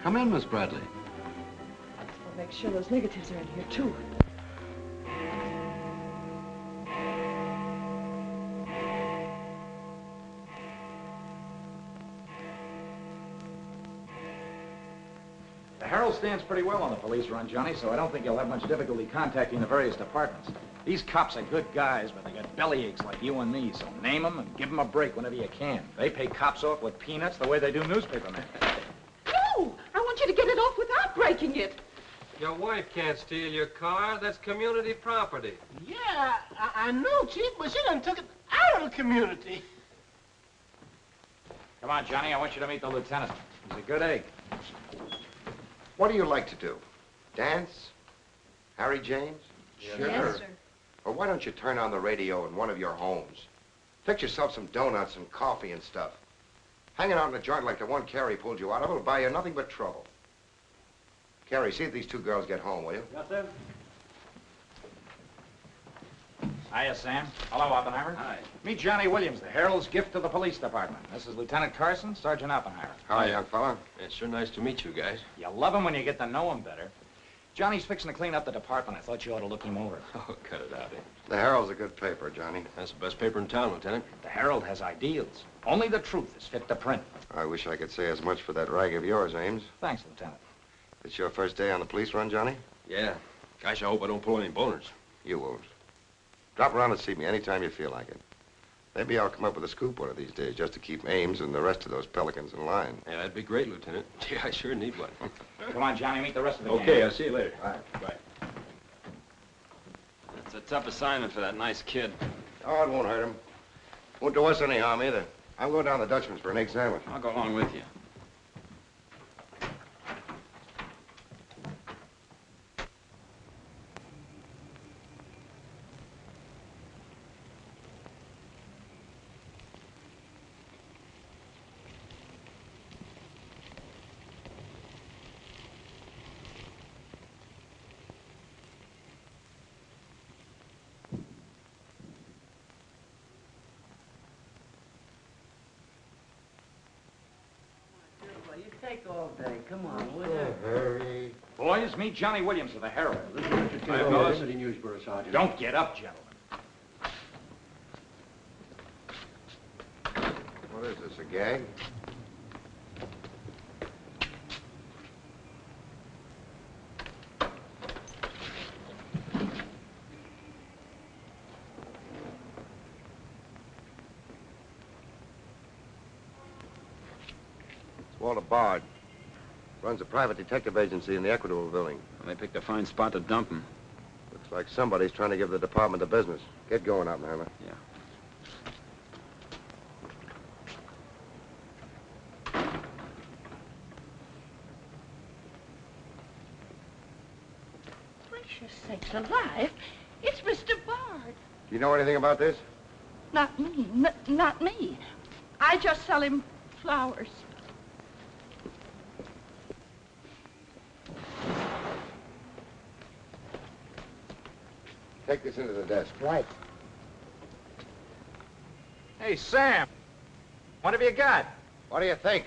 Come in, Miss Bradley. I'll make sure those negatives are in here, too. The Herald stands pretty well on the police run, Johnny, so I don't think you'll have much difficulty contacting the various departments. These cops are good guys, but they got bellyaches like you and me, so name them and give them a break whenever you can. They pay cops off with peanuts the way they do newspapermen. No! I want you to get it off without breaking it. Your wife can't steal your car. That's community property. Yeah, I know, Chief, but she done took it out of the community. Come on, Johnny, I want you to meet the lieutenant. He's a good egg. What do you like to do? Dance? Harry James? Yes, sir. Or why don't you turn on the radio in one of your homes? Fix yourself some donuts and coffee and stuff. Hanging out in a joint like the one Carrie pulled you out of will buy you nothing but trouble. Carrie, see if these two girls get home, will you? Yes, sir. Hiya, Sam. Hello, Oppenheimer. Hi. Meet Johnny Williams, the Herald's gift to the police department. This is Lieutenant Carson, Sergeant Oppenheimer. Hi, young fella. It's sure nice to meet you guys. You love him when you get to know him better. Johnny's fixing to clean up the department. I thought you ought to look him over. Oh, cut it out, eh? The Herald's a good paper, Johnny. That's the best paper in town, Lieutenant. The Herald has ideals. Only the truth is fit to print. I wish I could say as much for that rag of yours, Ames. Thanks, Lieutenant. It's your first day on the police run, Johnny? Yeah. Gosh, I hope I don't pull any boners. You won't. Drop around and see me anytime you feel like it. Maybe I'll come up with a scoop one of these days just to keep Ames and the rest of those pelicans in line. Yeah, that'd be great, Lieutenant. Gee, I sure need one. Come on, Johnny, meet the rest of the gang. Okay, I'll see you later. All right. Bye. It's a tough assignment for that nice kid. Oh, it won't hurt him. Won't do us any harm either. I'm going down to the Dutchman's for an egg sandwich. I'll go along with you. You take all day. Come on, will you? Hurry. Boys, meet Johnny Williams of the Herald. This is Richard Hi, Taylor, fellas. Deputy Newsbureau Sergeant. Don't get up, gentlemen. What is this, a gag? Walter Bard. Runs a private detective agency in the Equitable building. They picked a fine spot to dump him. Looks like somebody's trying to give the department the business. Get going, Oppenheimer. Yeah. Gracious sakes alive. It's Mr. Bard. Do you know anything about this? Not me. Not me. I just sell him flowers. Take this into the desk. Right. Hey, Sam. What have you got? What do you think?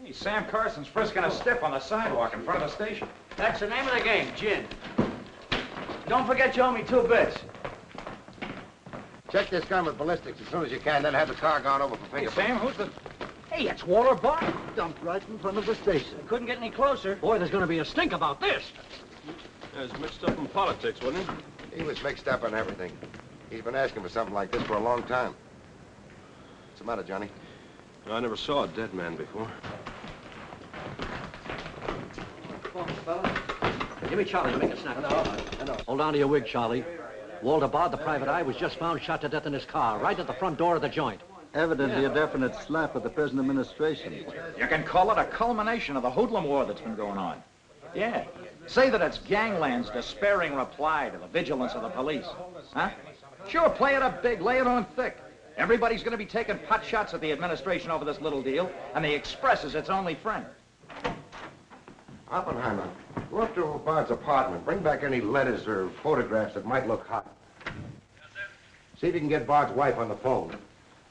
Hey, Sam Carson's frisking a stiff on the sidewalk in front of the station. That's the name of the game, gin. Don't forget you owe me 2 bits. Check this gun with ballistics as soon as you can, then have the car gone over for Hey, fingerprints. Sam, who's the... Hey, it's Walter Bard. Dumped right in front of the station. I couldn't get any closer. Boy, there's going to be a stink about this. Yeah, it's mixed up in politics, wasn't it? He was mixed up on everything. He's been asking for something like this for a long time. What's the matter, Johnny? I never saw a dead man before. Give me Charlie to make a snap. I know. Hold on to your wig, Charlie. Walter Bard, the private eye, was just found shot to death in his car, right at the front door of the joint. Evidently a definite slap at the present administration. You can call it a culmination of the hoodlum war that's been going on. Yeah. Say that it's gangland's despairing reply to the vigilance of the police. Huh? Sure, play it up big, lay it on thick. Everybody's going to be taking pot shots at the administration over this little deal, and the Express is its only friend. Oppenheimer, go up to Bard's apartment. Bring back any letters or photographs that might look hot. See if you can get Bard's wife on the phone.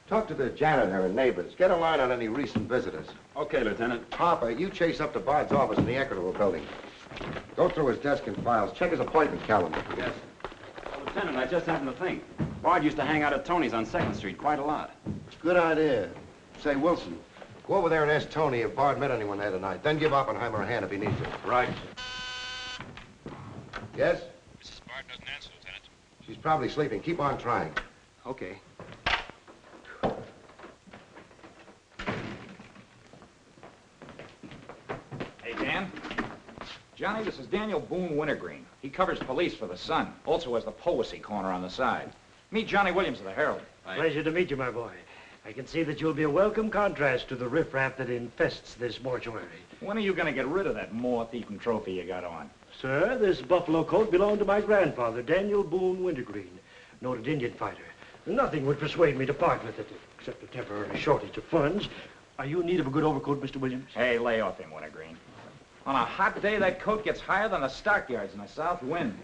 Talk to the janitor and neighbors. Get a line on any recent visitors. Okay, Lieutenant. Harper, you chase up to Bard's office in the Equitable building. Go through his desk and files. Check his appointment calendar. Yes. Lieutenant, I just happened to think. Bard used to hang out at Tony's on 2nd Street quite a lot. Good idea. Say, Wilson, go over there and ask Tony if Bard met anyone there tonight. Then give Oppenheimer a hand if he needs it. Right. Yes? Mrs. Bard doesn't answer, Lieutenant. She's probably sleeping. Keep on trying. Okay. Hey, Dan. Johnny, this is Daniel Boone Wintergreen. He covers police for the Sun. Also has the Poesy Corner on the side. Meet Johnny Williams of the Herald. Pleasure to meet you, my boy. I can see that you'll be a welcome contrast to the riffraff that infests this mortuary. When are you going to get rid of that moth-eaten trophy you got on? Sir, this buffalo coat belonged to my grandfather, Daniel Boone Wintergreen, noted Indian fighter. Nothing would persuade me to part with it, except a temporary shortage of funds. Are you in need of a good overcoat, Mr. Williams? Hey, lay off him, Wintergreen. On a hot day, that coat gets higher than the stockyards in a south wind.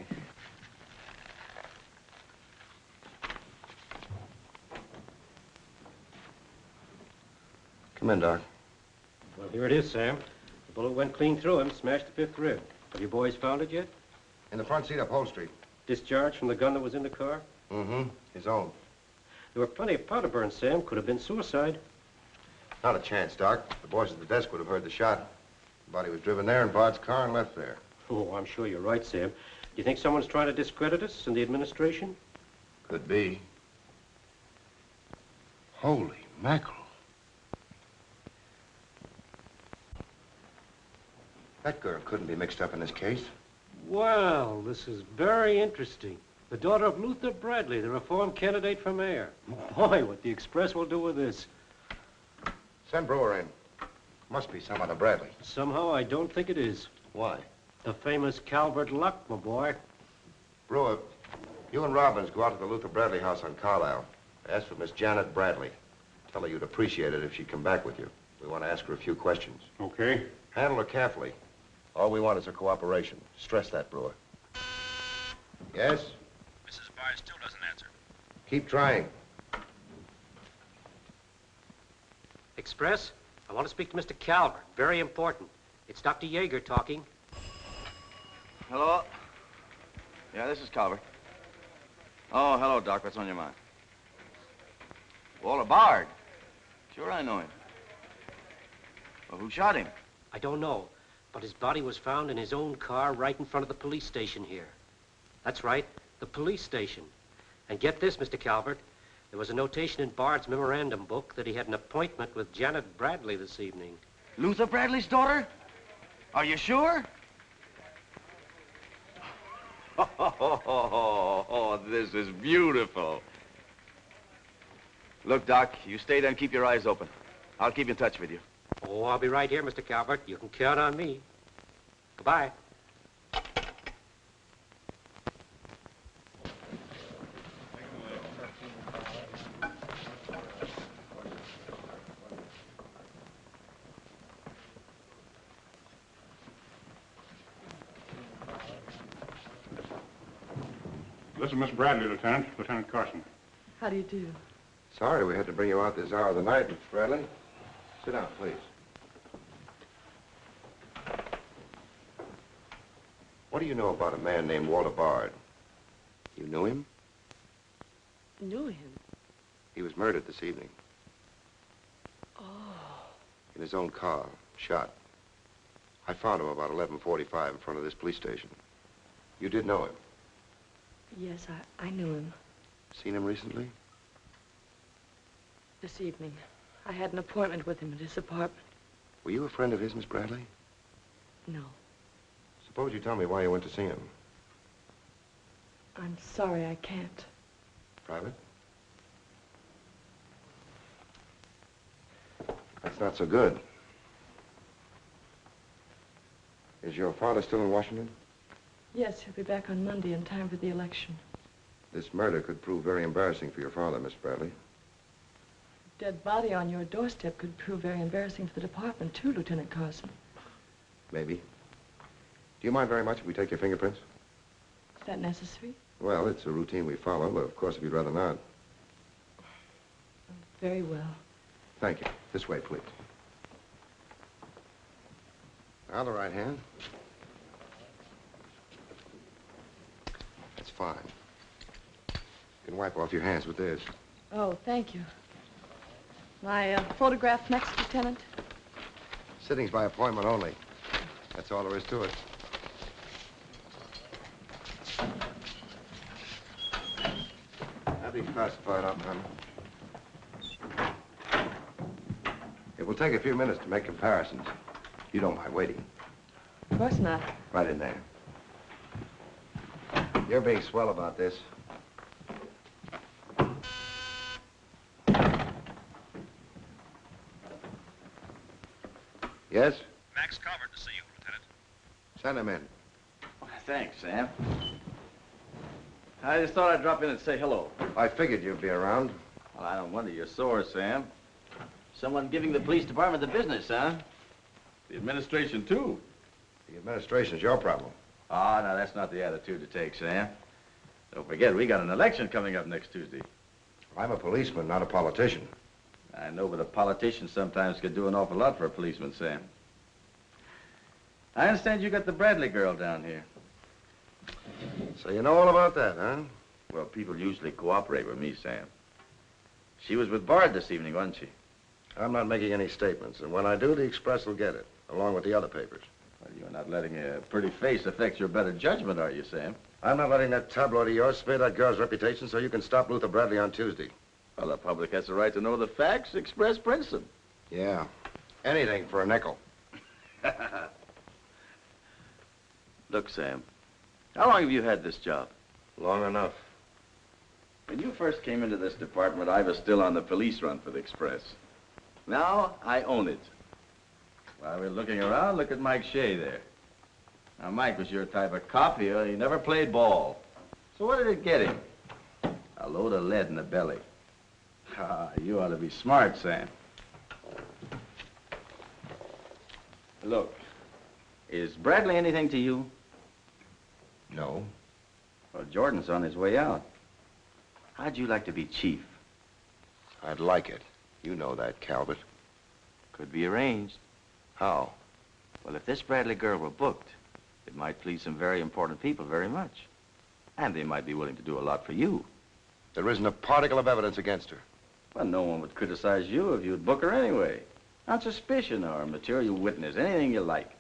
Come in, Doc. Well, here it is, Sam. The bullet went clean through him, smashed the 5th rib. Have you boys found it yet? In the front seat upholstery. Discharged from the gun that was in the car? Mm-hmm. His own. There were plenty of powder burns, Sam. Could have been suicide. Not a chance, Doc. The boys at the desk would have heard the shot. The body was driven there in Bard's car and left there. Oh, I'm sure you're right, Sam. Do you think someone's trying to discredit us in the administration? Could be. Holy mackerel. That girl couldn't be mixed up in this case. Well, this is very interesting. The daughter of Luther Bradley, the reform candidate for mayor. Boy, what the Express will do with this. Send Brewer in. Must be some other Bradley. Somehow, I don't think it is. Why? The famous Calvert Luck, my boy. Brewer, you and Robbins go out to the Luther Bradley house on Carlisle. Ask for Miss Janet Bradley. Tell her you'd appreciate it if she'd come back with you. We want to ask her a few questions. Okay. Handle her carefully. All we want is her cooperation. Stress that, Brewer. Yes? Mrs. Bard still doesn't answer. Keep trying. Express, I want to speak to Mr. Calvert. Very important. It's Dr. Yeager talking. Hello? Yeah, this is Calvert. Oh, hello, Doc. What's on your mind? Walter Bard. Sure, I know him. Well, who shot him? I don't know, but his body was found in his own car right in front of the police station here. That's right, the police station. And get this, Mr. Calvert, there was a notation in Bard's memorandum book that he had an appointment with Janet Bradley this evening. Luther Bradley's daughter? Are you sure? Oh, this is beautiful. Look, Doc, you stay there and keep your eyes open. I'll keep in touch with you. Oh, I'll be right here, Mr. Calvert. You can count on me. Goodbye. This is Miss Bradley, Lieutenant. Lieutenant Carson. How do you do? Sorry we had to bring you out this hour of the night, Miss Bradley. Sit down, please. What do you know about a man named Walter Bard? You knew him? Knew him? He was murdered this evening. Oh. In his own car, shot. I found him about 11:45 in front of this police station. You did know him? Yes, I knew him. Seen him recently? This evening. I had an appointment with him at his apartment. Were you a friend of his, Miss Bradley? No. Suppose you tell me why you went to see him. I'm sorry I can't. Private? That's not so good. Is your father still in Washington? Yes, he'll be back on Monday in time for the election. This murder could prove very embarrassing for your father, Miss Bradley. Dead body on your doorstep could prove very embarrassing for the department, too, Lieutenant Carson. Maybe. Do you mind very much if we take your fingerprints? Is that necessary? Well, it's a routine we follow, but of course, if you'd rather not. Very well. Thank you. This way, please. Now the right hand. That's fine. You can wipe off your hands with this. Oh, thank you. My photograph next, Lieutenant? Sittings by appointment only. That's all there is to it. That'll be classified up, honey. It will take a few minutes to make comparisons. You don't mind waiting. Of course not. Right in there. You're being swell about this. Yes? Max Calvert to see you, Lieutenant. Send him in. Thanks, Sam. I just thought I'd drop in and say hello. I figured you'd be around. Well, I don't wonder you're sore, Sam. Someone giving the police department the business, huh? The administration, too. The administration's your problem. Ah, now, that's not the attitude to take, Sam. Don't forget, we got an election coming up next Tuesday. I'm a policeman, not a politician. I know, but a politician sometimes could do an awful lot for a policeman, Sam. I understand you got the Bradley girl down here. So you know all about that, huh? Well, people usually cooperate with me, Sam. She was with Bard this evening, wasn't she? I'm not making any statements, and when I do, the Express will get it, along with the other papers. Well, you're not letting a pretty face affect your better judgment, are you, Sam? I'm not letting that tabloid of yours smear that girl's reputation so you can stop Luther Bradley on Tuesday. Well, the public has the right to know the facts. Express prints them. Yeah. Anything for a nickel. Look, Sam, how long have you had this job? Long enough. When you first came into this department, I was still on the police run for the Express. Now, I own it. While we're looking around, look at Mike Shea there. Now, Mike was your type of cop here. He never played ball. So what did it get him? A load of lead in the belly. Ah, you ought to be smart, Sam. Look, is Bradley anything to you? No. Well, Jordan's on his way out. How'd you like to be chief? I'd like it. You know that, Calvert. Could be arranged. How? Well, if this Bradley girl were booked, it might please some very important people very much. And they might be willing to do a lot for you. There isn't a particle of evidence against her. Well, no one would criticize you if you'd book her anyway. On suspicion or material witness, anything you like.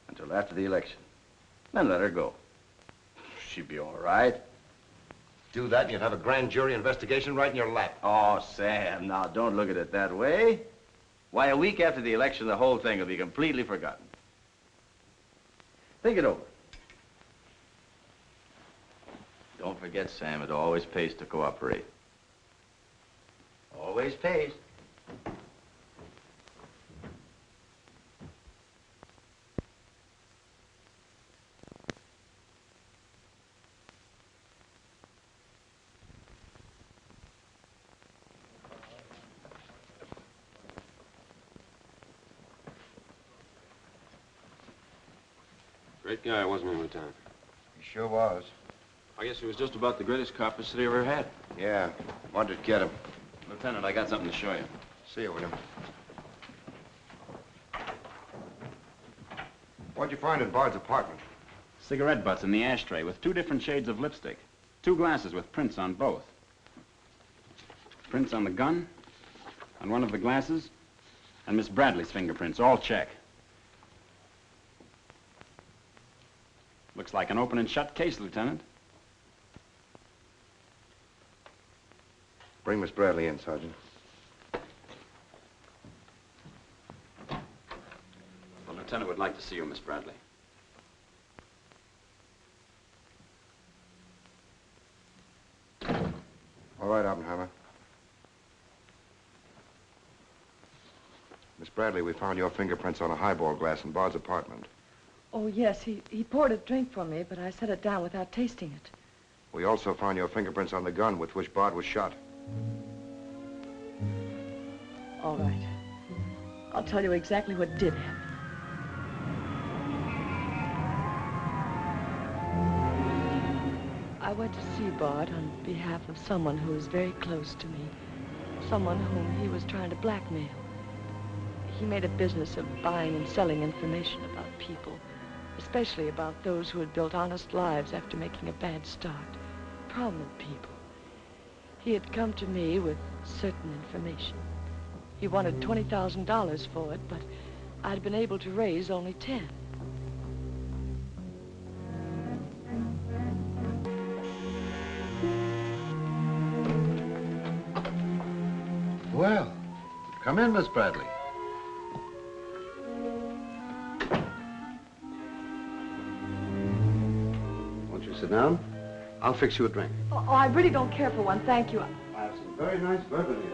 Until after the election. Then let her go. She'd be all right. Do that and you'd have a grand jury investigation right in your lap. Oh, Sam, now don't look at it that way. Why, a week after the election, the whole thing will be completely forgotten. Think it over. Don't forget, Sam, it always pays to cooperate. Always pays. Great guy, wasn't he, Lieutenant? He sure was. I guess he was just about the greatest cop the city ever had. Yeah. Wanted to get him. Lieutenant, I got something to show you. See you, William. What'd you find in Bard's apartment? Cigarette butts in the ashtray with 2 different shades of lipstick. 2 glasses with prints on both. Prints on the gun, on one of the glasses, and Miss Bradley's fingerprints, all check. Looks like an open and shut case, Lieutenant. Bring Miss Bradley in, Sergeant. The lieutenant would like to see you, Miss Bradley. All right, Oppenheimer. Miss Bradley, we found your fingerprints on a highball glass in Bard's apartment. Oh, yes, he poured a drink for me, but I set it down without tasting it. We also found your fingerprints on the gun with which Bard was shot. All right. I'll tell you exactly what did happen. I went to see Bard on behalf of someone who was very close to me. someone whom he was trying to blackmail. He made a business of buying and selling information about people, especially about those who had built honest lives after making a bad start. Prominent people. He had come to me with certain information. He wanted $20,000 for it, but I'd been able to raise only 10. Well, come in, Miss Bradley. Won't you sit down? I'll fix you a drink. Oh, I really don't care for one, thank you. I have some very nice bourbon here.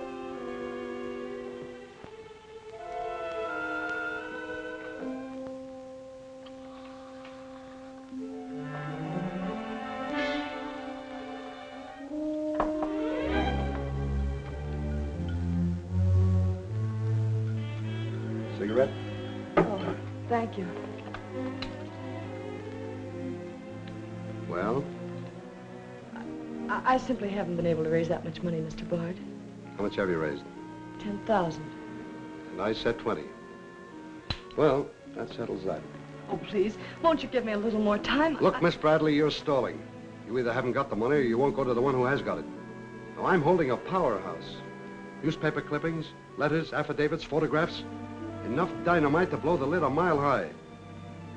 Cigarette? Oh, thank you. Well, I simply haven't been able to raise that much money, Mr. Bard. how much have you raised? 10,000. And I said 20. Well, that settles that. Oh, please, won't you give me a little more time? Look, Miss Bradley, you're stalling. You either haven't got the money or you won't go to the one who has got it. Now, I'm holding a powerhouse. Newspaper clippings, letters, affidavits, photographs. Enough dynamite to blow the lid a mile high.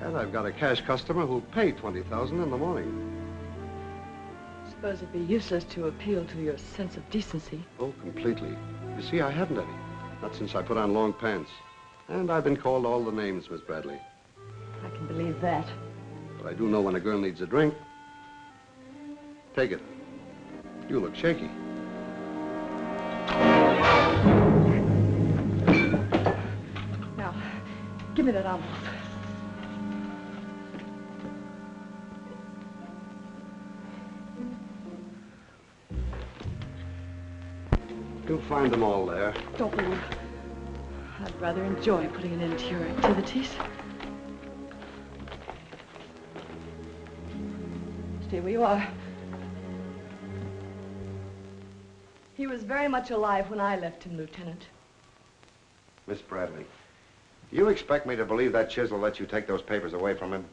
And I've got a cash customer who'll pay $20,000 in the morning. I suppose it'd be useless to appeal to your sense of decency. Oh, completely. You see, I haven't any. Not since I put on long pants. And I've been called all the names, Miss Bradley. I can believe that. But I do know when a girl needs a drink. Take it. You look shaky. Now, give me that envelope. You'll find them all there. Don't move. I'd rather enjoy putting an end to your activities. Stay where you are. He was very much alive when I left him, Lieutenant. Miss Bradley, you expect me to believe that Chisel let you take those papers away from him?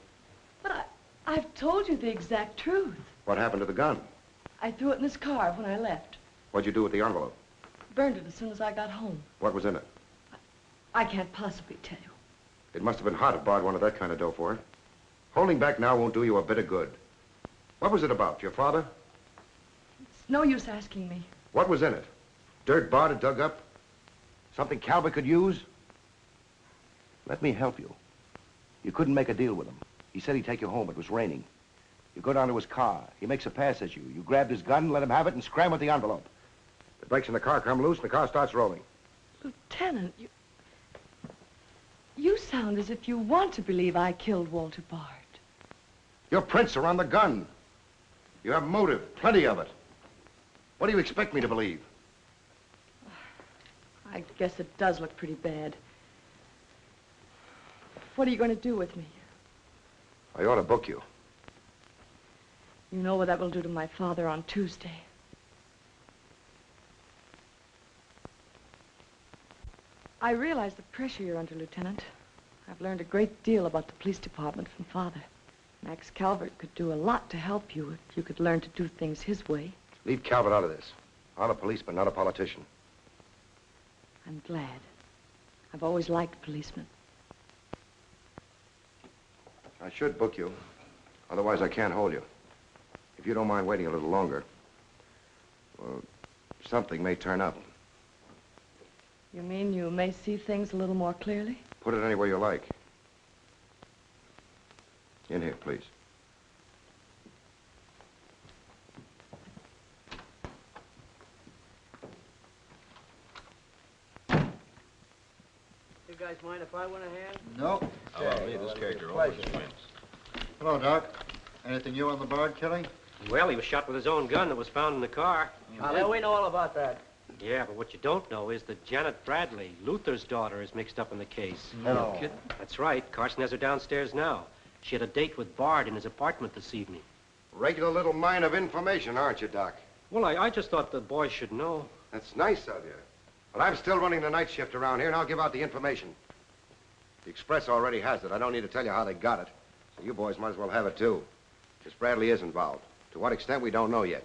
But I've told you the exact truth. What happened to the gun? I threw it in his car when I left. What'd you do with the envelope? Burned it as soon as I got home. What was in it? I can't possibly tell you. It must have been hot if Bard wanted that kind of dough for it. Holding back now won't do you a bit of good. What was it about? Your father? It's no use asking me. What was in it? Dirt Bard had dug up? Something Calvert could use? Let me help you. You couldn't make a deal with him. He said he'd take you home. It was raining. You go down to his car. He makes a pass at you. You grabbed his gun, let him have it, and scram with the envelope. The brakes in the car come loose, and the car starts rolling. Lieutenant, you sound as if you want to believe I killed Walter Bard. Your prints are on the gun. You have motive, plenty of it. What do you expect me to believe? I guess it does look pretty bad. What are you going to do with me? I ought to book you. You know what that will do to my father on Tuesday. I realize the pressure you're under, Lieutenant. I've learned a great deal about the police department from Father. Max Calvert could do a lot to help you if you could learn to do things his way. Leave Calvert out of this. I'm a policeman, not a politician. I'm glad. I've always liked policemen. I should book you. Otherwise, I can't hold you. If you don't mind waiting a little longer, well, something may turn up. You mean you may see things a little more clearly? Put it anywhere you like. In here, please. You guys mind if I went ahead? No. I'll leave this character over his friends. Hello, Doc. Anything new on the Bard killing? Well, he was shot with his own gun that was found in the car. Yeah, we know all about that. Yeah, but what you don't know is that Janet Bradley, Luther's daughter, is mixed up in the case. No. That's right. Carson has her downstairs now. She had a date with Bard in his apartment this evening. Regular little mine of information, aren't you, Doc? Well, I just thought the boys should know. That's nice of you. But I'm still running the night shift around here, and I'll give out the information. The Express already has it. I don't need to tell you how they got it. So you boys might as well have it, too. Miss Bradley is involved. To what extent, we don't know yet.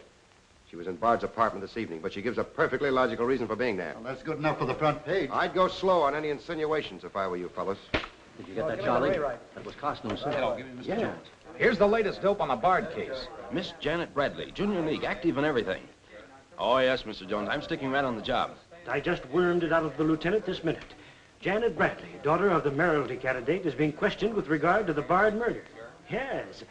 She was in Bard's apartment this evening, but she gives a perfectly logical reason for being there. Well, that's good enough for the front page. I'd go slow on any insinuations if I were you fellas. Did you get that, Charlie? That was Carson himself. Hello, give me Mr. Jones. Here's the latest dope on the Bard case. Miss Janet Bradley, Junior League, active and everything. Oh, yes, Mr. Jones. I'm sticking right on the job. I just wormed it out of the lieutenant this minute. Janet Bradley, daughter of the mayoralty candidate, is being questioned with regard to the Bard murder. Yes.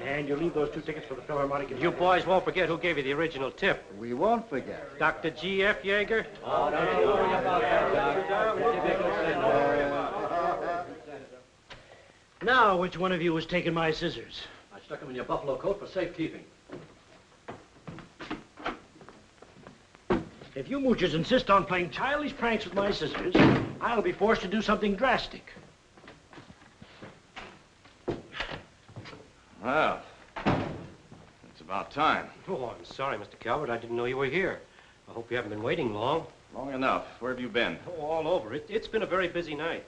And you'll leave those 2 tickets for the Philharmonic. You boys won't forget who gave you the original tip. We won't forget. Dr. G.F. Yeager? Oh, don't you worry about that, Doc. Now, which one of you was taking my scissors? I stuck them in your buffalo coat for safekeeping. If you moochers insist on playing childish pranks with my scissors, I'll be forced to do something drastic. Well, it's about time. Oh, I'm sorry, Mr. Calvert. I didn't know you were here. I hope you haven't been waiting long. Long enough. Where have you been? Oh, all over. It's been a very busy night.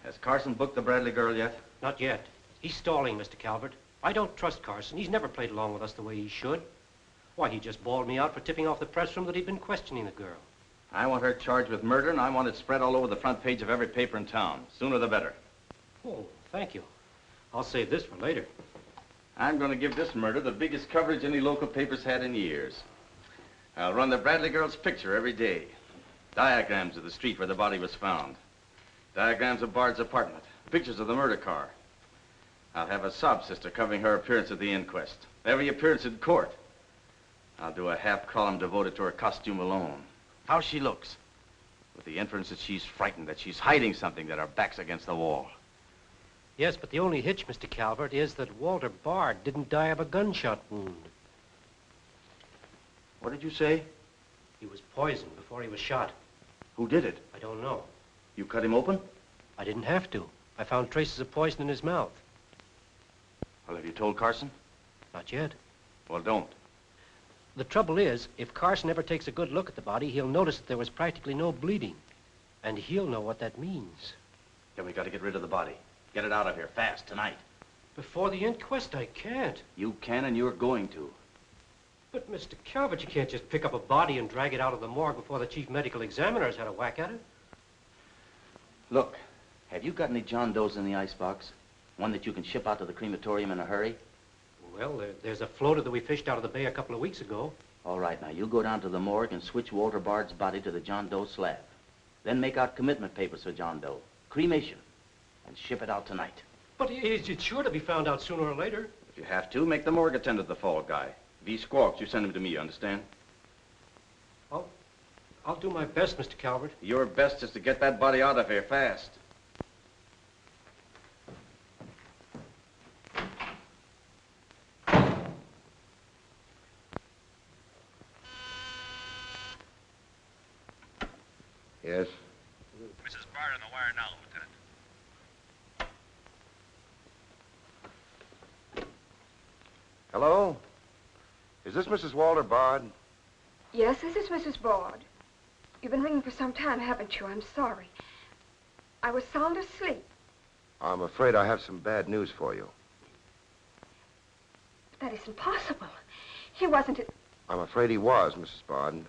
Has Carson booked the Bradley girl yet? Not yet. He's stalling, Mr. Calvert. I don't trust Carson. He's never played along with us the way he should. Why, he just bawled me out for tipping off the press room that he'd been questioning the girl. I want her charged with murder, and I want it spread all over the front page of every paper in town. Sooner the better. Oh, thank you. I'll save this for later. I'm going to give this murder the biggest coverage any local paper's had in years. I'll run the Bradley girl's picture every day. Diagrams of the street where the body was found. Diagrams of Bard's apartment. Pictures of the murder car. I'll have a sob sister covering her appearance at the inquest. Every appearance in court. I'll do a half column devoted to her costume alone. How she looks. With the inference that she's frightened, that she's hiding something, that her back's against the wall. Yes, but the only hitch, Mr. Calvert, is that Walter Bard didn't die of a gunshot wound. What did you say? He was poisoned before he was shot. Who did it? I don't know. You cut him open? I didn't have to. I found traces of poison in his mouth. Well, have you told Carson? Not yet. Well, don't. The trouble is, if Carson ever takes a good look at the body, he'll notice that there was practically no bleeding. And he'll know what that means. Then we got to get rid of the body. Get it out of here, fast, tonight. Before the inquest, I can't. You can, and you're going to. But, Mr. Calvert, you can't just pick up a body and drag it out of the morgue before the chief medical examiner's had a whack at it. Look, have you got any John Does in the icebox? One that you can ship out to the crematorium in a hurry? Well, there's a floater that we fished out of the bay a couple of weeks ago. All right, now, you go down to the morgue and switch Walter Bard's body to the John Doe slab. Then make out commitment papers for John Doe. Cremation. And ship it out tonight. But it's sure to be found out sooner or later. If you have to, make the morgue attendant the fall guy. If he squawks, you send him to me, you understand? I'll do my best, Mr. Calvert. Your best is to get that body out of here fast. Yes? Mrs. Bard on the wire now, Lieutenant. Hello? Is this Mrs. Walter Bard? Yes, this is Mrs. Bard. You've been ringing for some time, haven't you? I'm sorry. I was sound asleep. I'm afraid I have some bad news for you. That isn't possible. He wasn't... I'm afraid he was, Mrs. Bard.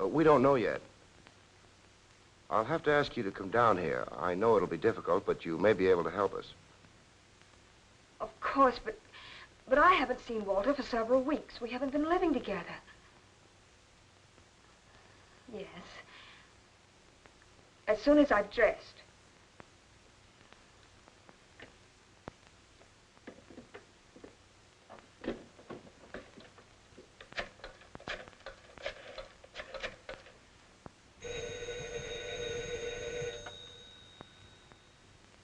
We don't know yet. I'll have to ask you to come down here. I know it'll be difficult, but you may be able to help us. Of course, but I haven't seen Walter for several weeks. We haven't been living together. Yes. As soon as I've dressed.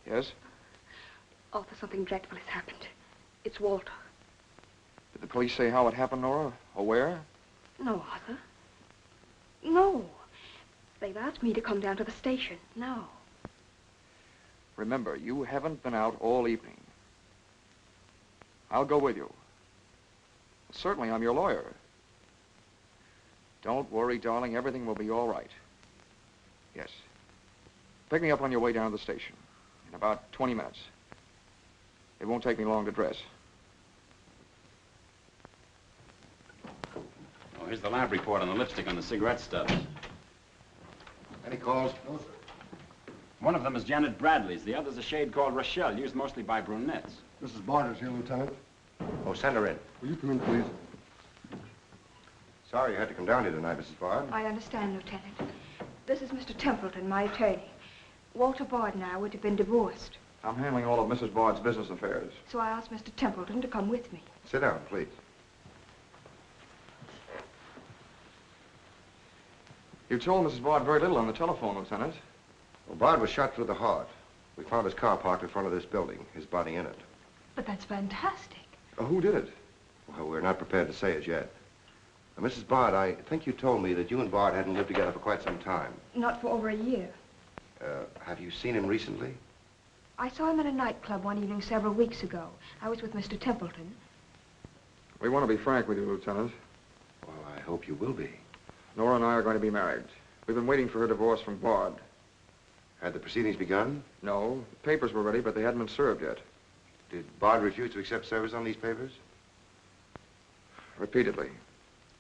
Yes? Arthur, something dreadful has happened. It's Walter. Did the police say how it happened, Nora? Or where? No, Arthur. No. They've asked me to come down to the station. No. Remember, you haven't been out all evening. I'll go with you. Certainly, I'm your lawyer. Don't worry, darling. Everything will be all right. Yes. Pick me up on your way down to the station. In about 20 minutes. It won't take me long to dress. Oh, here's the lab report on the lipstick on the cigarette stubs. Any calls? No, sir. One of them is Janet Bradley's. The other's a shade called Rochelle, used mostly by brunettes. Mrs. Barter's here, Lieutenant. Oh, send her in. Will you come in, please? Sorry you had to come down here tonight, Mrs. Bard. I understand, Lieutenant. This is Mr. Templeton, my attorney. Walter Bard and I would have been divorced, I'm handling all of Mrs. Bard's business affairs. so I asked Mr. Templeton to come with me. Sit down, please. You told Mrs. Bard very little on the telephone, Lieutenant. Well, Bard was shot through the heart. We found his car parked in front of this building, his body in it. But that's fantastic. Who did it? Well, we're not prepared to say it yet. Now, Mrs. Bard, I think you told me that you and Bard hadn't lived together for quite some time. Not for over a year. Have you seen him recently? I saw him in a nightclub one evening several weeks ago. I was with Mr. Templeton. We want to be frank with you, Lieutenant. Well, I hope you will be. Nora and I are going to be married. We've been waiting for her divorce from Bard. Had the proceedings begun? No, the papers were ready, but they hadn't been served yet. Did Bard refuse to accept service on these papers? Repeatedly.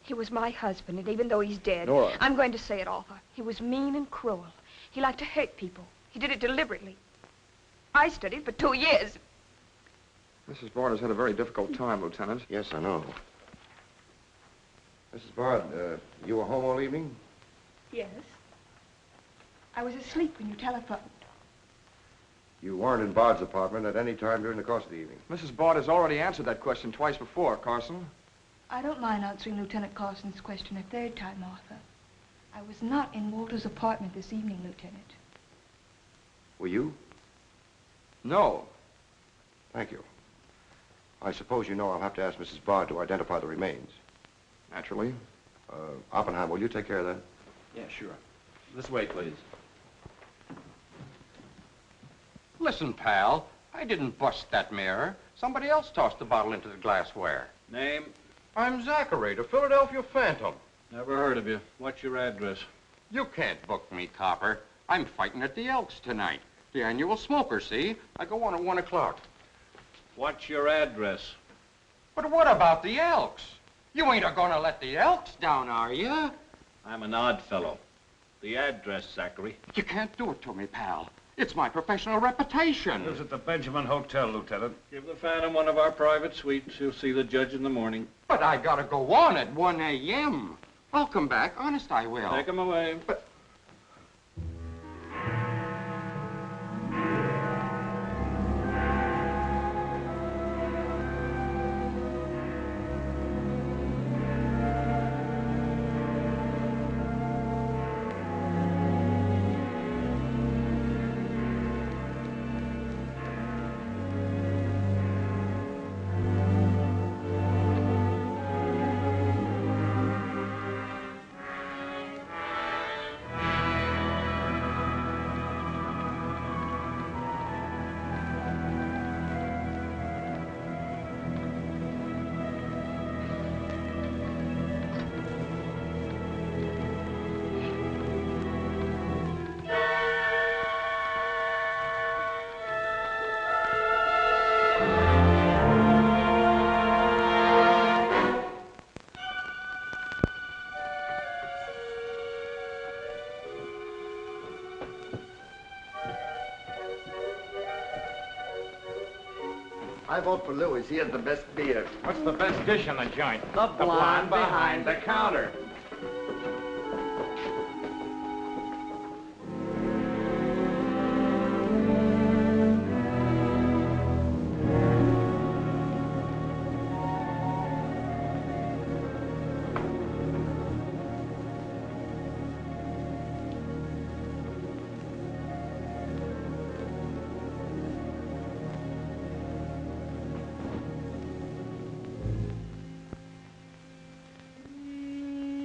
He was my husband, and even though he's dead, Nora. I'm going to say it, Arthur. He was mean and cruel. He liked to hurt people. He did it deliberately. I studied for 2 years. Mrs. Bard has had a very difficult time, Lieutenant. Yes, I know. Mrs. Bard, you were home all evening? Yes. I was asleep when you telephoned. You weren't in Bard's apartment at any time during the course of the evening? Mrs. Bard has already answered that question twice before, Carson. I don't mind answering Lieutenant Carson's question a third time, Arthur. I was not in Walter's apartment this evening, Lieutenant. Were you? No. Thank you. I suppose you know I'll have to ask Mrs. Bard to identify the remains. Naturally. Oppenheimer, will you take care of that? Yeah, sure. This way, please. Listen, pal, I didn't bust that mirror. Somebody else tossed the bottle into the glassware. Name? I'm Zachary, the Philadelphia Phantom. Never heard of you. What's your address? You can't book me, copper. I'm fighting at the Elks tonight. The annual smoker, see? I go on at 1 o'clock. What's your address? But what about the Elks? You ain't a-gonna let the Elks down, are you? I'm an odd fellow. The address, Zachary. You can't do it to me, pal. It's my professional reputation. Lives at the Benjamin Hotel, Lieutenant. Give the Phantom one of our private suites. He'll see the judge in the morning. But I gotta go on at 1 a.m. I'll come back. Honest, I will. Take him away. But... I vote for Louis. He has the best beer. What's the best dish in the joint? The blonde behind the counter. Thank you. 「 Thank you. 「 " 「」 " 「」 " 」 " 」 " 」 " 」 " 」 " 」 " 」 " 」 " 」 " 」 " 」 " 」 " 」 " 」 " 」 " 」 " 」 " 」 " Thank you.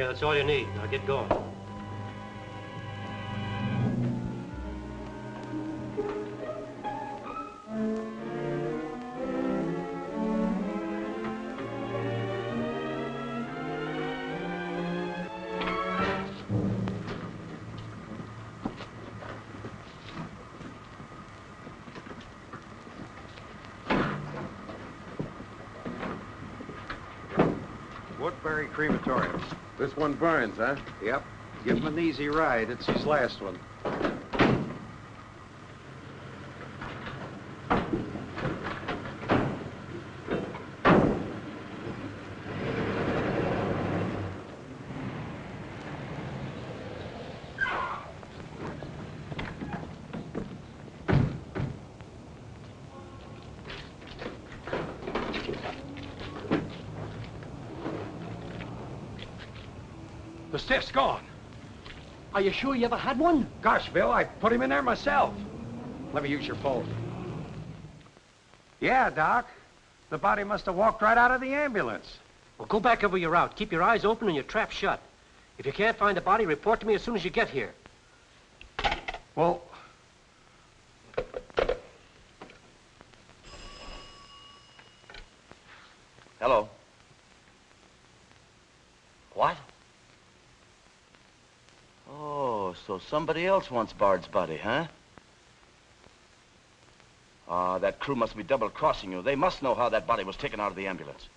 Okay, that's all you need. Now get going. Woodbury Crematorium. This one burns, huh? Yep. Give him an easy ride. It's his last one. The stiff's gone. Are you sure you ever had one? Gosh, Bill, I put him in there myself. Let me use your phone. Yeah, Doc. The body must have walked right out of the ambulance. Well, go back over your route. Keep your eyes open and your trap shut. If you can't find the body, report to me as soon as you get here. Well... Hello. What? Oh, so somebody else wants Bard's body, huh? Ah, that crew must be double-crossing you. They must know how that body was taken out of the ambulance.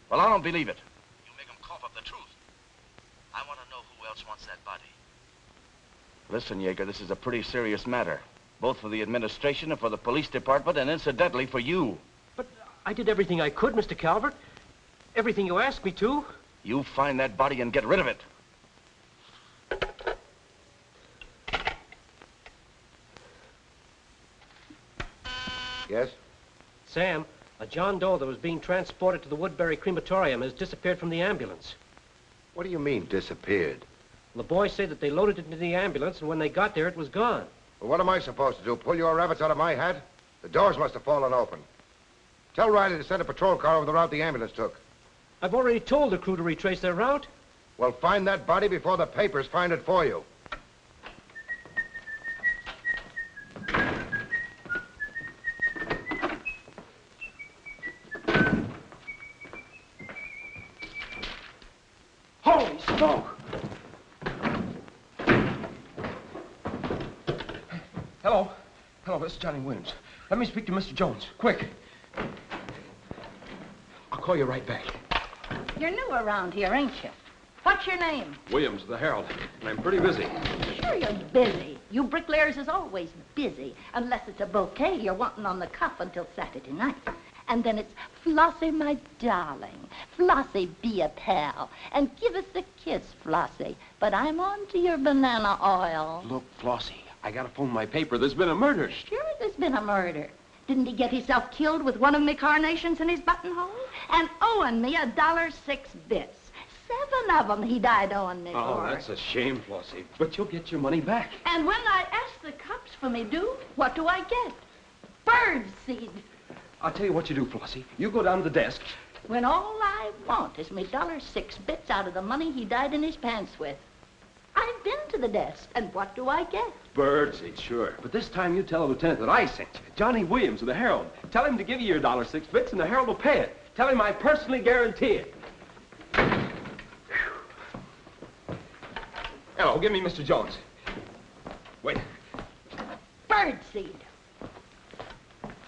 Well, I don't believe it. You make them cough up the truth. I want to know who else wants that body. Listen, Yeager, this is a pretty serious matter. Both for the administration and for the police department, and incidentally for you. But I did everything I could, Mr. Calvert. Everything you asked me to. You find that body and get rid of it. Yes? Sam, a John Doe that was being transported to the Woodbury Crematorium has disappeared from the ambulance. What do you mean, disappeared? The boys say that they loaded it into the ambulance, and when they got there, it was gone. Well, what am I supposed to do? Pull your rabbits out of my hat? The doors must have fallen open. Tell Riley to send a patrol car over the route the ambulance took. I've already told the crew to retrace their route. Well, find that body before the papers find it for you. Holy smoke! Hello. Hello, this is Johnny Williams. Let me speak to Mr. Jones. Quick. I'll call you right back. You're new around here, ain't you? What's your name? Williams, the Herald. And I'm pretty busy. Sure you're busy. You bricklayers is always busy, unless it's a bouquet you're wanting on the cuff until Saturday night. And then it's, Flossie, my darling. Flossie, be a pal. And give us a kiss, Flossie. But I'm on to your banana oil. Look, Flossie, I gotta phone my paper. There's been a murder. Sure there's been a murder. Didn't he get himself killed with one of me carnations in his buttonhole? And owing me $1.06. 7 of them he died owing me Oh, for. that's a shame, Flossie. But you'll get your money back. And when I ask the cops for me due, what do I get? Bird seed. I'll tell you what you do, Flossie. You go down to the desk. When all I want is me $1.06 out of the money he died in his pants with. I've been to the desk, and what do I get? Birdseed, sure. But this time you tell the lieutenant that I sent you. Johnny Williams of the Herald. Tell him to give you your $1.06 and the Herald will pay it. Tell him I personally guarantee it. Hello, give me Mr. Jones. Wait. Birdseed.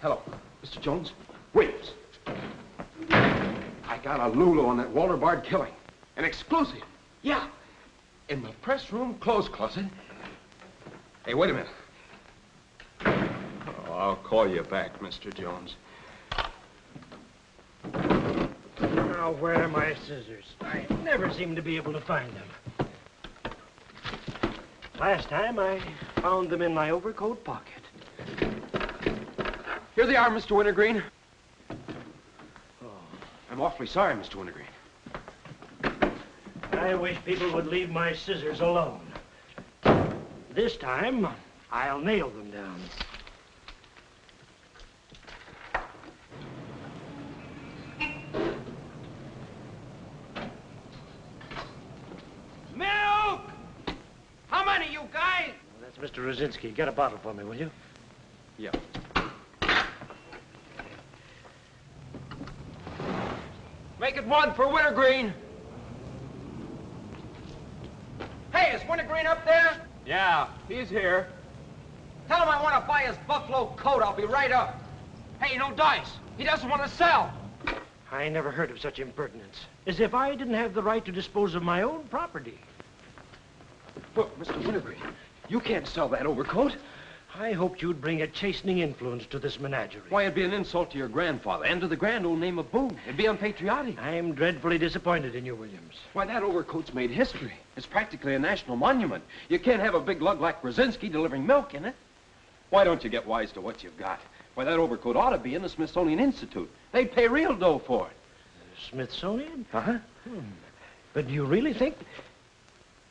Hello, Mr. Jones. Williams. I got a Lulu on that Walter Bard killing. An exclusive. Yeah. In the press room clothes closet. Hey, wait a minute. Oh, I'll call you back, Mr. Jones. Now, where are my scissors? I never seem to be able to find them. Last time, I found them in my overcoat pocket. Here they are, Mr. Wintergreen. Oh, I'm awfully sorry, Mr. Wintergreen. I wish people would leave my scissors alone. This time, I'll nail them down. Mr. Rosinski, get a bottle for me, will you? Yeah. Make it one for Wintergreen. Hey, is Wintergreen up there? Yeah, he's here. Tell him I want to buy his buffalo coat. I'll be right up. Hey, no dice. He doesn't want to sell. I never heard of such impertinence. As if I didn't have the right to dispose of my own property. Look, Mr. Wintergreen, you can't sell that overcoat. I hoped you'd bring a chastening influence to this menagerie. Why, it'd be an insult to your grandfather and to the grand old name of Boone. It'd be unpatriotic. I'm dreadfully disappointed in you, Williams. Why, that overcoat's made history. It's practically a national monument. You can't have a big lug like Brzezinski delivering milk in it. Why don't you get wise to what you've got? Why, that overcoat ought to be in the Smithsonian Institute. They'd pay real dough for it. Smithsonian? Uh-huh. But do you really think...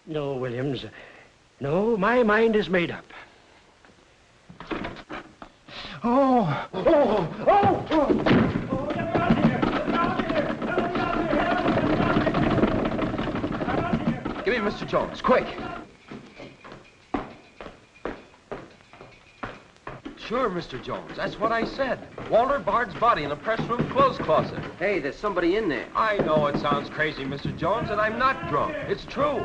No, Williams. No, my mind is made up. Oh! Oh! Oh! Oh! Give me Mr. Jones, quick. Sure, Mr. Jones. That's what I said. Walter Bard's body in a press room clothes closet. Hey, there's somebody in there. I know it sounds crazy, Mr. Jones, and I'm not drunk. It's true.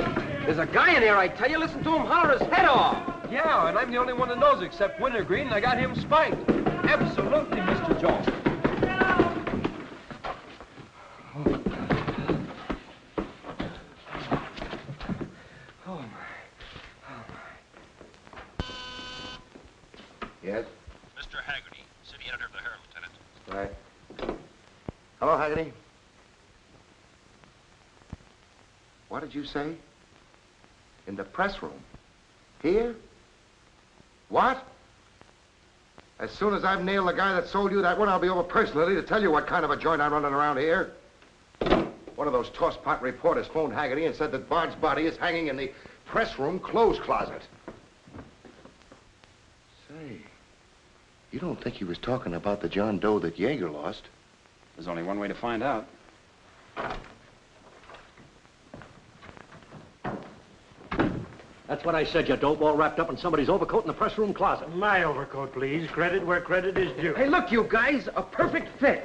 There's a guy in here, I tell you. Listen to him holler his head off. Yeah, and I'm the only one that knows except Wintergreen, and I got him spiked. Absolutely, Mr. Jones. Oh, my. Yes? Mr. Haggerty, city editor of the Herald, Lieutenant. Right. Hello, Haggerty. What did you say? In the press room? Here? What? As soon as I've nailed the guy that sold you that one, I'll be over personally to tell you what kind of a joint I'm running around here. One of those tosspot reporters phoned Haggerty and said that Bard's body is hanging in the press room clothes closet. Say, you don't think he was talking about the John Doe that Yeager lost? There's only one way to find out. That's what I said, you dope, all wrapped up in somebody's overcoat in the press room closet. My overcoat, please. Credit where credit is due. Hey, look, you guys, a perfect fit.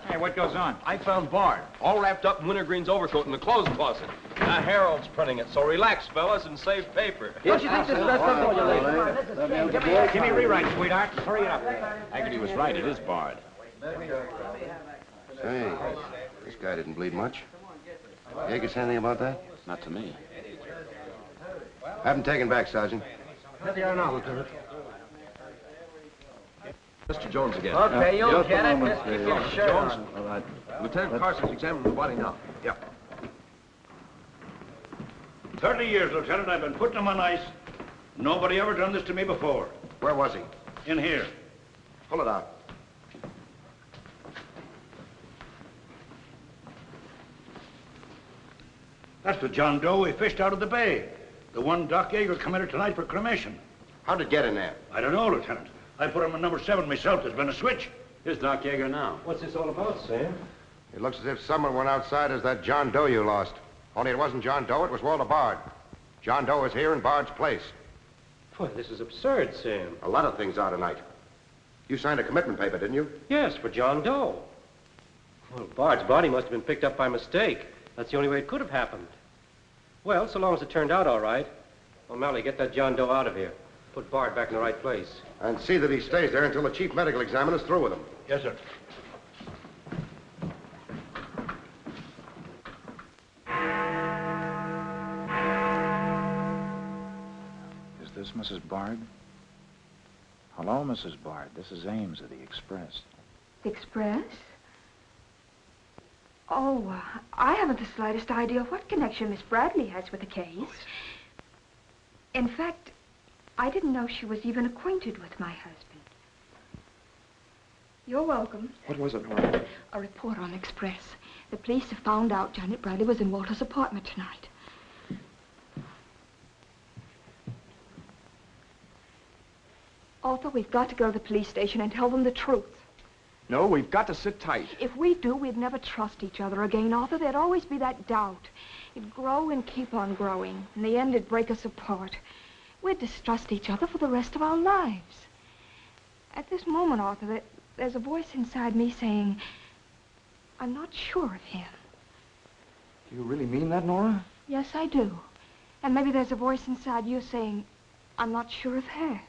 Hey, what goes on? I found Bard, all wrapped up in Wintergreen's overcoat in the clothes closet. The Herald's printing it, so relax, fellas, and save paper. Don't you think this is best for you, ladies? Give me a rewrite, sweetheart. Hurry it up. Haggerty was right. It is Bard. Say, this guy didn't bleed much. Yeager say anything about that? Not to me. Have him taken back, Sergeant. Here they are now, Lieutenant. Mr. Jones again. Okay, you'll get it. Just keep your shirt Jones, on. all right. Lieutenant Carson's examining the body now. Yep. 30 years, Lieutenant, I've been putting him on ice. Nobody ever done this to me before. Where was he? In here. Pull it out. That's the John Doe we fished out of the bay. The one Doc Yeager committed tonight for cremation. How'd it get in there? I don't know, Lieutenant. I put him in number 7 myself. There's been a switch. Here's Doc Yeager now. What's this all about, Sam? It looks as if someone went outside as that John Doe you lost. Only it wasn't John Doe, it was Walter Bard. John Doe is here in Bard's place. Boy, this is absurd, Sam. A lot of things are tonight. You signed a commitment paper, didn't you? Yes, for John Doe. Well, Bard's body must have been picked up by mistake. That's the only way it could have happened. Well, so long as it turned out all right. O'Malley, get that John Doe out of here. Put Bard back in the right place. And see that he stays there until the chief medical examiner's through with him. Yes, sir. Is this Mrs. Bard? Hello, Mrs. Bard. This is Ames of the Express. Express? Oh, I haven't the slightest idea what connection Miss Bradley has with the case. In fact, I didn't know she was even acquainted with my husband. You're welcome. What was it, Nora? A report on Express. The police have found out Janet Bradley was in Walter's apartment tonight. Arthur, we've got to go to the police station and tell them the truth. No, we've got to sit tight. If we do, we'd never trust each other again, Arthur. There'd always be that doubt. It'd grow and keep on growing. In the end, it'd break us apart. We'd distrust each other for the rest of our lives. At this moment, Arthur, there's a voice inside me saying, I'm not sure of him. Do you really mean that, Nora? Yes, I do. And maybe there's a voice inside you saying, I'm not sure of her.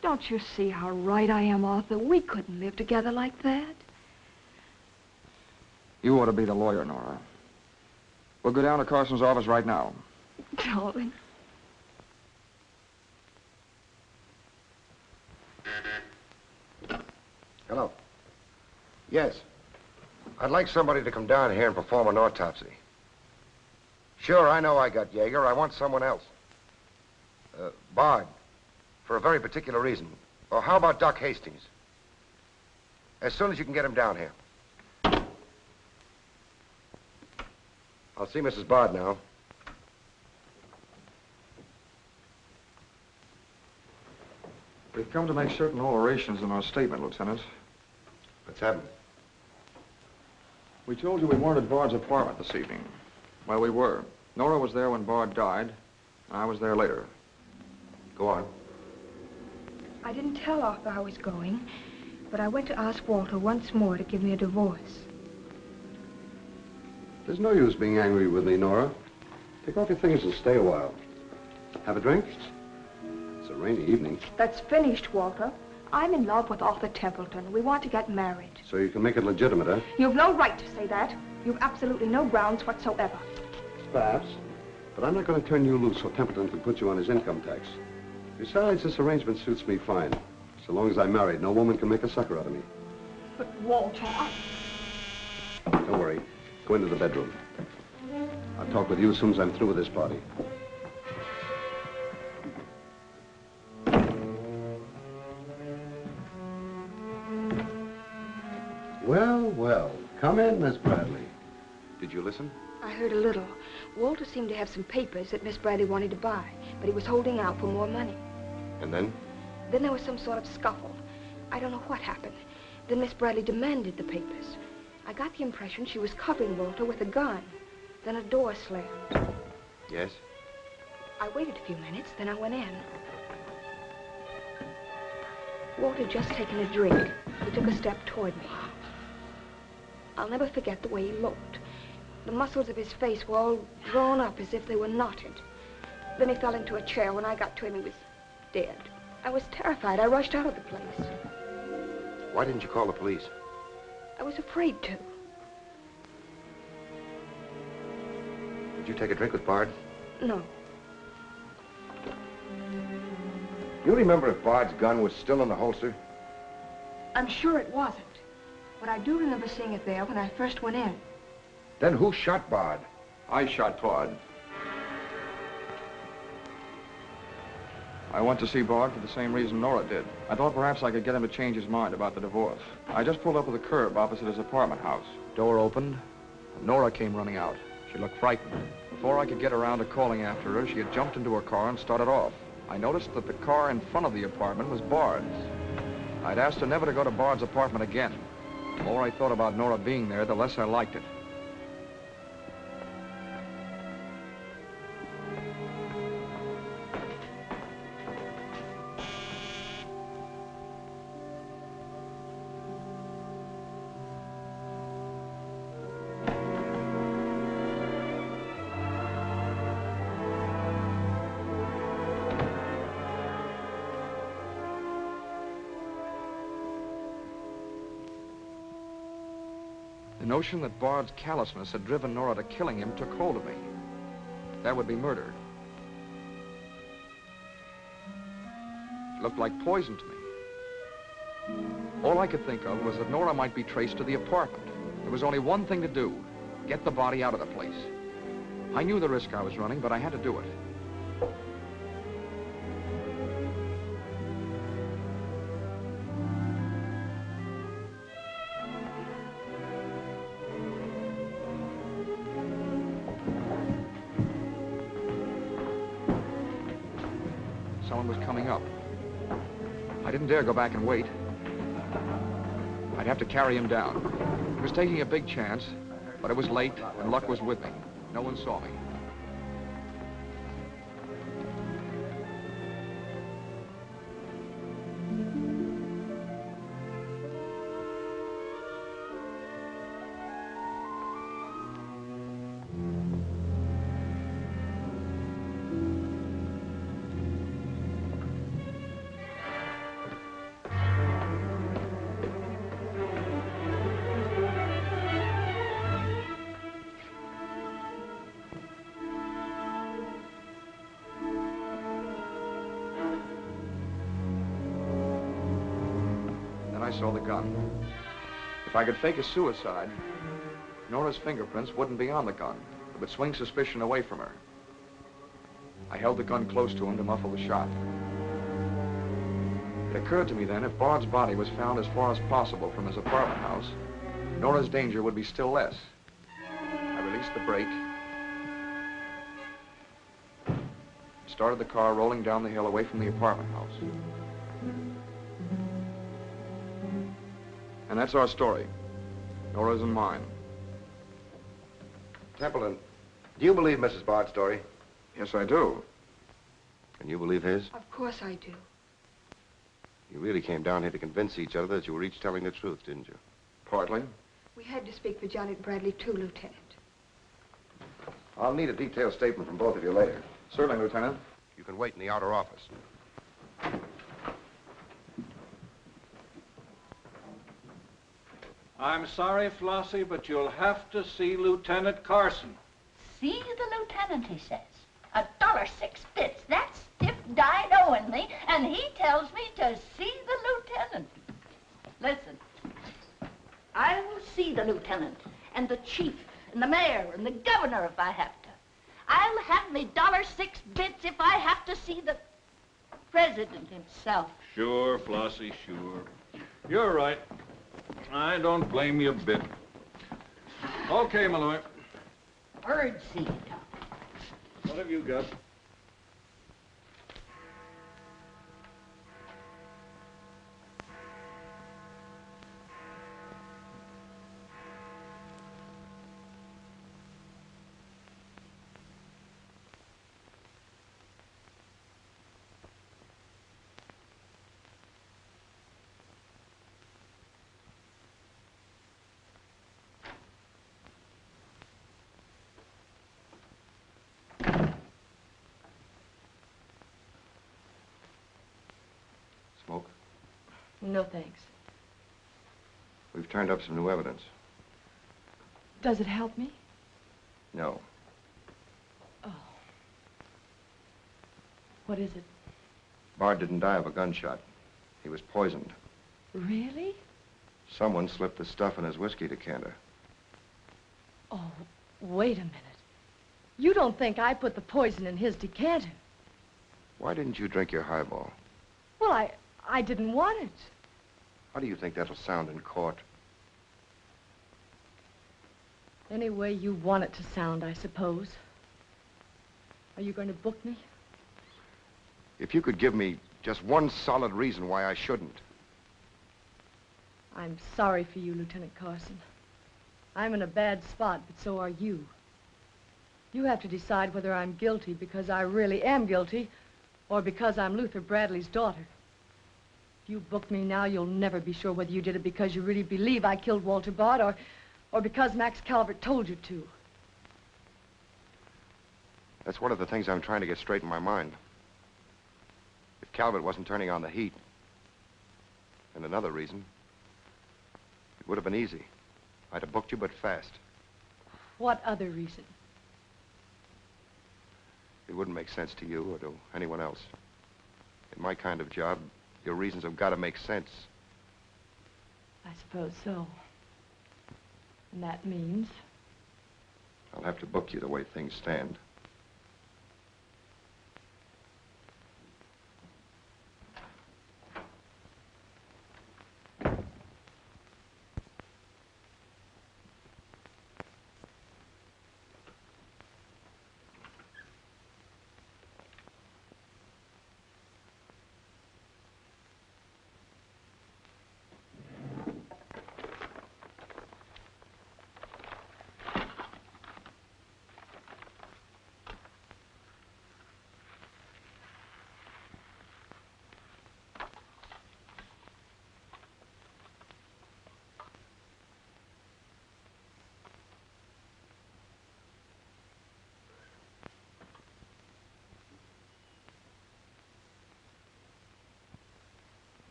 Don't you see how right I am, Arthur? We couldn't live together like that. You ought to be the lawyer, Nora. We'll go down to Carson's office right now. Darling. Hello. Yes. I'd like somebody to come down here and perform an autopsy. Sure, I know I got Yeager. I want someone else. Bard. For a very particular reason. Or how about Doc Hastings? As soon as you can get him down here. I'll see Mrs. Bard now. We've come to make certain alterations in our statement, Lieutenant. What's happened? We told you we weren't at Bard's apartment this evening. Well, we were. Nora was there when Bard died. I was there later. Go on. I didn't tell Arthur I was going, but I went to ask Walter once more to give me a divorce. There's no use being angry with me, Nora. Take off your things and stay a while. Have a drink? It's a rainy evening. That's finished, Walter. I'm in love with Arthur Templeton. We want to get married. So you can make it legitimate, huh? You've no right to say that. You've absolutely no grounds whatsoever. Perhaps. But I'm not going to turn you loose so Templeton can put you on his income tax. Besides, this arrangement suits me fine. So long as I'm married, no woman can make a sucker out of me. But, Walter, Don't worry. Go into the bedroom. I'll talk with you as soon as I'm through with this party. Well, well. Come in, Miss Bradley. Did you listen? I heard a little. Walter seemed to have some papers that Miss Bradley wanted to buy, but he was holding out for more money. And then? Then there was some sort of scuffle. I don't know what happened. Then Miss Bradley demanded the papers. I got the impression she was covering Walter with a gun. Then a door slammed. Yes? I waited a few minutes, then I went in. Walter had just taken a drink. He took a step toward me. I'll never forget the way he looked. The muscles of his face were all drawn up as if they were knotted. Then he fell into a chair. When I got to him, he was dead. I was terrified. I rushed out of the place. Why didn't you call the police? I was afraid to. Did you take a drink with Bard? No. You remember if Bard's gun was still in the holster? I'm sure it wasn't. But I do remember seeing it there when I first went in. Then who shot Bard? I shot Bard. I went to see Bard for the same reason Nora did. I thought perhaps I could get him to change his mind about the divorce. I just pulled up to the curb opposite his apartment house. Door opened, and Nora came running out. She looked frightened. Before I could get around to calling after her, she had jumped into her car and started off. I noticed that the car in front of the apartment was Bard's. I'd asked her never to go to Bard's apartment again. The more I thought about Nora being there, the less I liked it. The notion that Bard's callousness had driven Nora to killing him took hold of me. That would be murder. It looked like poison to me. All I could think of was that Nora might be traced to the apartment. There was only one thing to do: get the body out of the place. I knew the risk I was running, but I had to do it. Someone was coming up. I didn't dare go back and wait. I'd have to carry him down. He was taking a big chance, but it was late and luck was with me. No one saw me. I saw the gun. If I could fake a suicide, Nora's fingerprints wouldn't be on the gun. It would swing suspicion away from her. I held the gun close to him to muffle the shot. It occurred to me then, if Bard's body was found as far as possible from his apartment house, Nora's danger would be still less. I released the brake, started the car rolling down the hill away from the apartment house. And that's our story. Nora's and mine. Templeton, do you believe Mrs. Bard's story? Yes, I do. And you believe his? Of course I do. You really came down here to convince each other that you were each telling the truth, didn't you? Partly. We had to speak for Janet Bradley, too, Lieutenant. I'll need a detailed statement from both of you later. Certainly, Lieutenant. You can wait in the outer office. I'm sorry, Flossie, but you'll have to see Lieutenant Carson. See the lieutenant, he says. $1.06. That's stiff died owing me, and he tells me to see the lieutenant. Listen, I will see the lieutenant, and the chief, and the mayor, and the governor if I have to. I'll have me $1.06 if I have to see the president himself. Sure, Flossie, sure. You're right. I don't blame you a bit. Okay, Malloy. Birdseed. What have you got? Smoke? No, thanks. We've turned up some new evidence. Does it help me? No. Oh. What is it? Bard didn't die of a gunshot. He was poisoned. Really? Someone slipped the stuff in his whiskey decanter. Oh, wait a minute. You don't think I put the poison in his decanter? Why didn't you drink your highball? Well, I didn't want it. How do you think that'll sound in court? Any way you want it to sound, I suppose. Are you going to book me? If you could give me just one solid reason why I shouldn't. I'm sorry for you, Lieutenant Carson. I'm in a bad spot, but so are you. You have to decide whether I'm guilty because I really am guilty or because I'm Luther Bradley's daughter. If you book me now, you'll never be sure whether you did it because you really believe I killed Walter Bard or because Max Calvert told you to. That's one of the things I'm trying to get straight in my mind. If Calvert wasn't turning on the heat, and another reason, it would have been easy. I'd have booked you, but fast. What other reason? It wouldn't make sense to you or to anyone else. In my kind of job, your reasons have got to make sense. I suppose so. And that means? I'll have to book you the way things stand.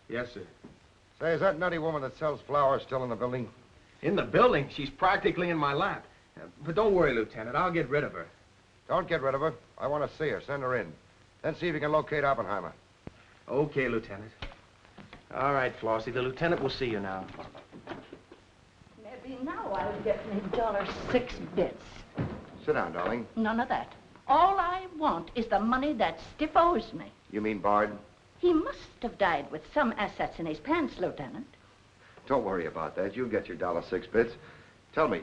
Yes, sir. Say, is that nutty woman that sells flowers still in the building? In the building? She's practically in my lap. But don't worry, Lieutenant. I'll get rid of her. Don't get rid of her. I want to see her. Send her in. Then see if you can locate Oppenheimer. Okay, Lieutenant. All right, Flossie, the lieutenant will see you now. Maybe now I'll get me $6 bits. Sit down, darling. None of that. All I want is the money that Stiff owes me. You mean Bard? He must have died with some assets in his pants, Lieutenant. Don't worry about that. You'll get your $6. Tell me,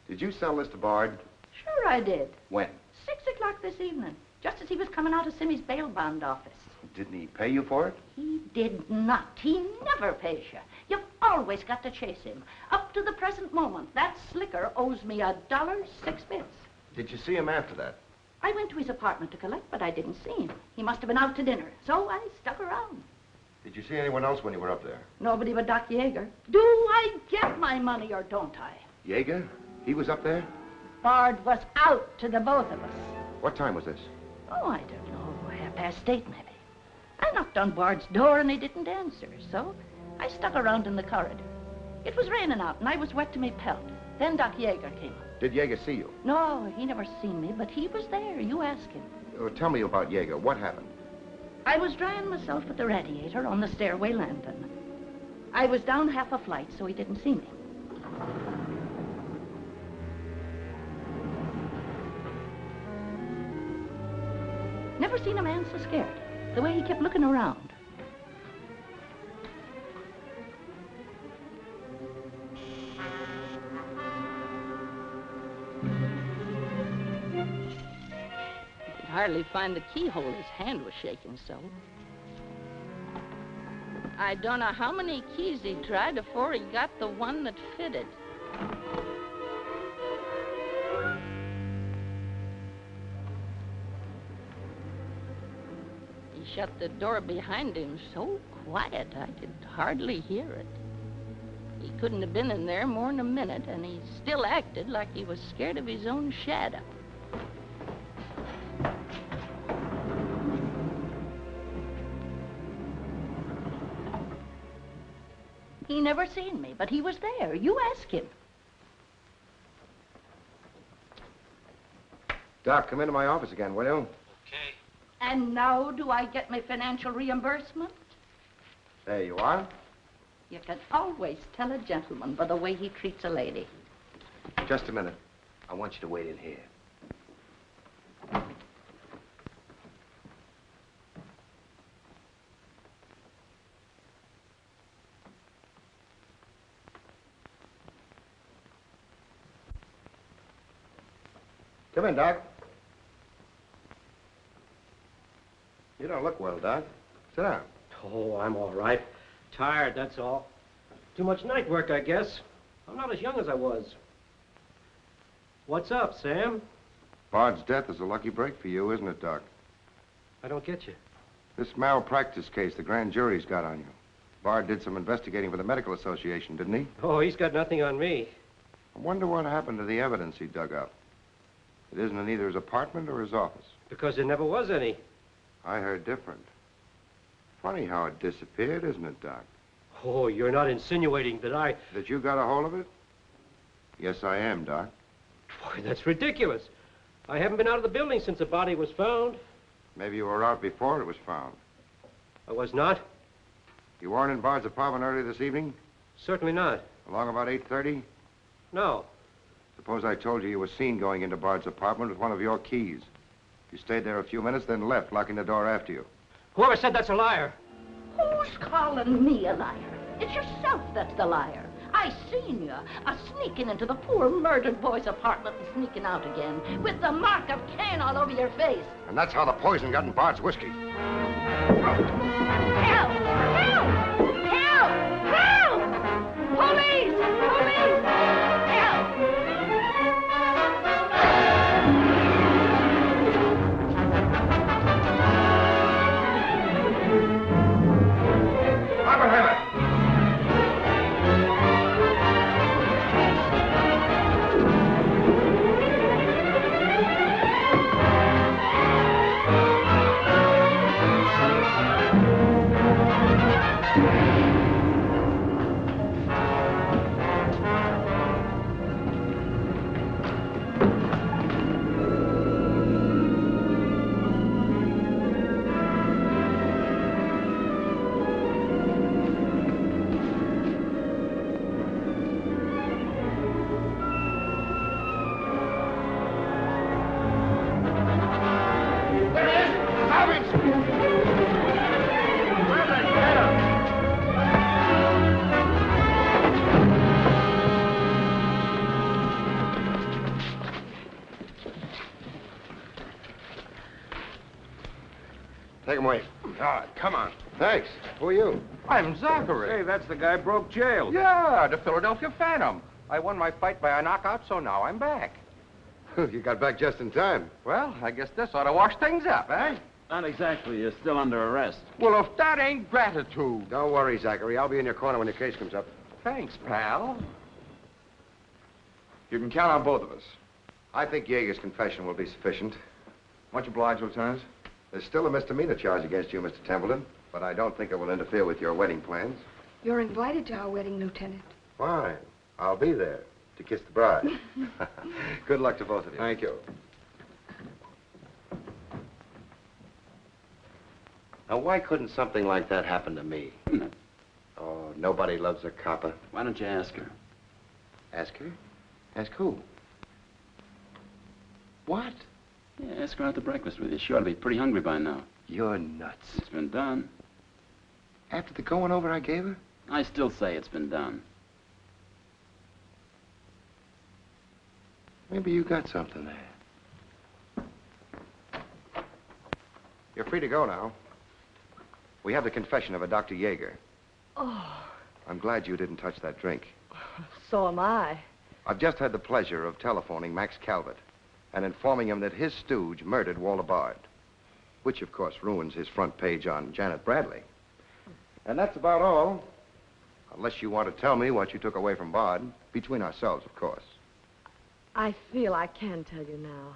did you sell this to Bard? Sure I did. When? 6 o'clock this evening, just as he was coming out of Simmy's bail bond office. Didn't he pay you for it? He did not. He never pays you. You've always got to chase him. Up to the present moment, that slicker owes me $6. Did you see him after that? I went to his apartment to collect, but I didn't see him. He must have been out to dinner, so I stuck around. Did you see anyone else when you were up there? Nobody but Doc Yeager. Do I get my money or don't I? Yeager? He was up there? Bard was out to the both of us. What time was this? Oh, I don't know, 8:30 maybe. I knocked on Bard's door and he didn't answer, so I stuck around in the corridor. It was raining out and I was wet to me pelt. Then Doc Yeager came up. Did Yeager see you? No, he never seen me, but he was there. You ask him. Tell me about Yeager. What happened? I was drying myself at the radiator on the stairway landing. I was down half a flight, so he didn't see me. Never seen a man so scared. The way he kept looking around. Could hardly find the keyhole. His hand was shaking so. I don't know how many keys he tried before he got the one that fitted. He shut the door behind him so quiet I could hardly hear it. He couldn't have been in there more than a minute, and he still acted like he was scared of his own shadow. He never seen me, but he was there. You ask him. Doc, come into my office again, will you? And now do I get my financial reimbursement? There you are. You can always tell a gentleman by the way he treats a lady. Just a minute. I want you to wait in here. Come in, Doc. You don't look well, Doc. Sit down. Oh, I'm all right. Tired, that's all. Too much night work, I guess. I'm not as young as I was. What's up, Sam? Bard's death is a lucky break for you, isn't it, Doc? I don't get you. This malpractice case the grand jury's got on you. Bard did some investigating for the Medical Association, didn't he? Oh, he's got nothing on me. I wonder what happened to the evidence he dug up. It isn't in either his apartment or his office. Because there never was any. I heard different. Funny how it disappeared, isn't it, Doc? Oh, you're not insinuating that I... That you got a hold of it? Yes, I am, Doc. Boy, that's ridiculous. I haven't been out of the building since the body was found. Maybe you were out before it was found. I was not? You weren't in Bard's apartment early this evening? Certainly not. Along about 8:30? No. Suppose I told you you were seen going into Bard's apartment with one of your keys. You stayed there a few minutes, then left, locking the door after you. Whoever said that's a liar? Who's calling me a liar? It's yourself that's the liar. I seen you sneaking into the poor murdered boy's apartment and sneaking out again with the mark of Cain all over your face. And that's how the poison got in Bard's whiskey. Help! Help! Help! Help! Police! Police! Help! Todd, come on. Thanks. Who are you? I'm Zachary. Hey, that's the guy broke jail. Yeah, the Philadelphia Phantom. I won my fight by a knockout, so now I'm back. You got back just in time. Well, I guess this ought to wash things up, eh? Not exactly. You're still under arrest. Well, if that ain't gratitude. Don't worry, Zachary. I'll be in your corner when your case comes up. Thanks, pal. You can count on both of us. I think Yeager's confession will be sufficient. Much obliged, Lieutenant. There's still a misdemeanor charge against you, Mr. Templeton, but I don't think it will interfere with your wedding plans. You're invited to our wedding, Lieutenant. Fine. I'll be there to kiss the bride. Good luck to both of you. Thank you. Now, why couldn't something like that happen to me? Oh, nobody loves a copper. Why don't you ask her? Ask her? Ask who? What? Yeah, ask her out to breakfast with you. She ought to be pretty hungry by now. You're nuts. It's been done. After the going over I gave her? I still say it's been done. Maybe you got something there. You're free to go now. We have the confession of a Dr. Yeager. Oh, I'm glad you didn't touch that drink. so am I. I've just had the pleasure of telephoning Max Calvert and informing him that his stooge murdered Walter Bard, which, of course, ruins his front page on Janet Bradley. And that's about all, unless you want to tell me what you took away from Bard, between ourselves, of course. I feel I can tell you now.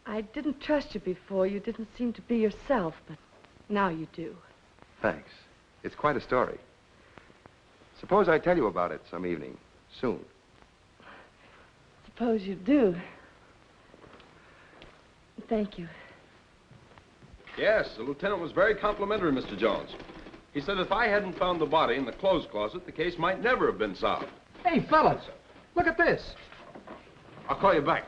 I didn't trust you before. You didn't seem to be yourself, but now you do. Thanks. It's quite a story. Suppose I tell you about it some evening, soon. Suppose you do. Thank you. Yes, the lieutenant was very complimentary, Mr. Jones. He said if I hadn't found the body in the clothes closet, the case might never have been solved. Hey, fellas, look at this. I'll call you back.